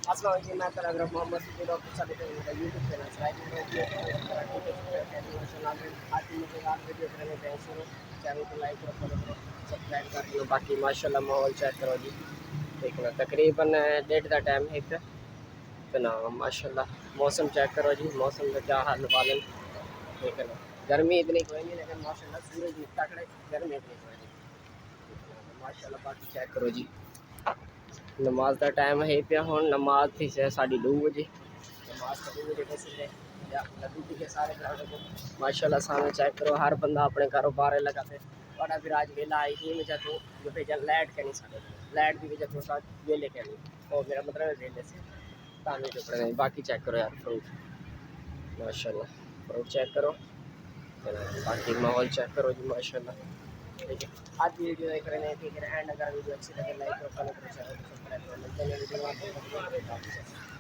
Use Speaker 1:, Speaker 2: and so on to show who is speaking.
Speaker 1: अपना जी मैं तरह मोहम्मद सिद्दीक डॉक्टर साहब के मेरा यूट्यूब चैनल वीडियो करेंगे थैंक्स करो चैनल को लाइक करो फॉलो करो सब्सक्राइब कर लो बाकी माशाल्लाह माहौल चेक करो जी देखना तकरीबन 1:30 का टाइम है तो ना माशाल्लाह मौसम चेक करो जी मौसम का क्या हाल वालन देखना गर्मी इतनी कोई नहीं लेकिन माशाल्लाह सूरज निकता खड़े गर्मी इतनी कोई नहीं माशाल्लाह बाकी चेक करो जी नमाज का टाइम है पे हूँ नमाज थी से 2:30 बजे नमाज का 2 बजे बस लड्डू पी के सारे ग्राउंड को माशाल्लाह सामने चेक करो हर बंदा अपने कारोबार लगा पे बड़ा फिर आज वेला आई थी मुझे तो जो भेजा लाइट के नहीं सारे लाइट की वजह तो साथ वेले के नहीं और मेरा मतलब है वेले से ताने जो पड़े बाकी चेक करो यार फ्रूट माशाल्लाह फ्रूट चेक करो बाकी माहौल चेक करो जी माशाल्लाह ठीक है आज वीडियो देख रहे हैं ठीक है एंड अगर वीडियो अच्छी लगे लाइक करो फॉलो करो चैनल को सब्सक्राइब करो मिलते हैं वीडियो में